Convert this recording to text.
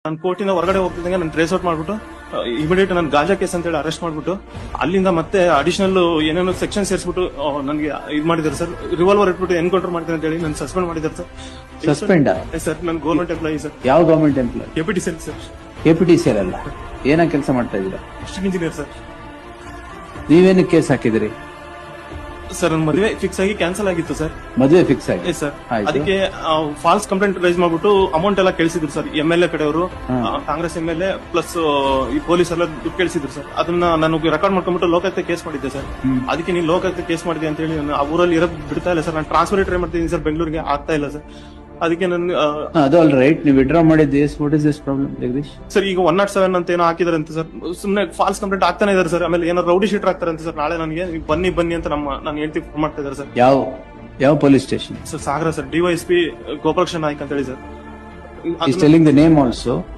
ನಾನು ಕೋರ್ಟಿಂದ ಹೊರಗಡೆ ಹೋಗ್ತಿದ್ದಂಗೆ ನಾನು ಟ್ರೇಸ್ ಔಟ್ ಮಾಡ್ಬಿಟ್ಟು ಇಮಿಡಿಯೇಟ್ ನಾನು ಗಾಂಜಾ ಕೇಸ್ ಅಂತ ಹೇಳಿ ಅರೆಸ್ಟ್ ಮಾಡ್ಬಿಟ್ಟು ಅಲ್ಲಿಂದ ಮತ್ತೆ ಅಡಿಷನಲ್ ಏನೇನೋ ಸೆಕ್ಷನ್ ಸೇರಿಸ್ಬಿಟ್ಟು ನನಗೆ ಇದು ಮಾಡಿದ್ದಾರೆ ಸರ್. ರಿವಾಲ್ವರ್ ಇಟ್ಬಿಟ್ಟು ಎನ್ಕೌಂಟರ್ ಮಾಡ್ತೀನಿ ಅಂತ ಹೇಳಿ ನಾನು ಸಸ್ಪೆಂಡ್ ಮಾಡಿದ್ದಾರೆ ಸರ್. ಸಸ್ಪೆಂಡ್ ಸರ್ ನಾನು ಗೌರ್ಮೆಂಟ್ ಎಂಪ್ಲಾಯಿ ಸರ್. ಯಾವ government employee? KPTCL sir. KPTCL ಅಲ್ಲ, ಏನ ಕೆಲಸ ಮಾಡ್ತಾ ಇದ್ದೀರಾ? District engineer sir. ನೀವೇನಕ್ಕೆ ಕೇಸ್ ಹಾಕಿದಿರಿ ಸರ್? ನನ್ನ ಮದುವೆ ಫಿಕ್ಸ್ ಆಗಿ ಕ್ಯಾನ್ಸಲ್ ಆಗಿತ್ತು ಸರ್. ಮದುವೆ ಫಿಕ್ಸ್ ಆಗಿ ಸರ್ ಅದಕ್ಕೆ ಫಾಲ್ಸ್ ಕಂಪ್ಲೇಂಟ್ ರೈಸ್ ಮಾಡ್ಬಿಟ್ಟು ಅಮೌಂಟ್ ಎಲ್ಲ ಕೇಳಿಸಿದ್ರು ಸರ್. MLA ಕಡೆಯವರು, ಕಾಂಗ್ರೆಸ್ MLA ಪ್ಲಸ್ ಈ ಪೊಲೀಸ್ ಎಲ್ಲ ದುಡ್ಡು ಕೇಳಿಸಿದ್ರು ಸರ್. ಅದನ್ನ ನಾನು ರೆಕಾರ್ಡ್ ಮಾಡ್ಕೊಂಡ್ಬಿಟ್ಟು ಲೋಕಾಯುಕ್ತ ಕೇಸ್ ಮಾಡಿದ್ದೆ ಸರ್. ಅದಕ್ಕೆ ನೀವು ಲೋಕಾಯುಕ್ತ ಕೇಸ್ ಮಾಡಿದೆ ಅಂತ ಹೇಳಿ ನಾನು ಆ ಊರಲ್ಲಿ ಇರೋದು ಬಿಡ್ತಾ ಇಲ್ಲ ಸರ್. ನಾನು ಟ್ರಾನ್ಸ್ಫರ್ ಟ್ರೈ ಮಾಡ್ತಿದ್ದೀನಿ ಸರ್, ಬೆಂಗಳೂರಿಗೆ ಆಗ್ತಾ ಇಲ್ಲ ಸರ್. ಅದಕ್ಕೆ ನಾನು ಅದು ಆಲ್ ರೈಟ್, ನೀವು ವಿಡ್ರಾ ಮಾಡಿದ್ದು what is this problem Jagadish? Sir ಈಗ 107 ಅಂತ ಏನೋ ಹಾಕಿದಾರೆ ಅಂತ ಸರ್. ಸುಮ್ಮನೆ ಫಾಲ್ಸ್ ಕಂಪ್ಲೇಂಟ್ ಆಗ್ತಾನೆ ಇದಾರೆ ಸರ್. ಆಮೇಲೆ ಏನೋ ರೌಡಿ ಶೀಟರ್ ಆಗ್ತಾರೆ ಅಂತ ಸರ್. ನಾಳೆ ನನಗೆ ಬನ್ನಿ ಅಂತ ನಾನು ಹೇಳ್ತಿ ಫೋನ್ ಮಾಡ್ತಾ ಇದಾರೆ ಸರ್. ಯಾವ ಪೊಲೀಸ್ ಸ್ಟೇಷನ್? ಸರ್ ಸಾಗರ ಸರ್. DYSP ಗೋಪಾಲಕೃಷ್ಣ ನಾಯ್ಕ್ ಅಂತ ಹೇಳಿ sir. He's telling the name also.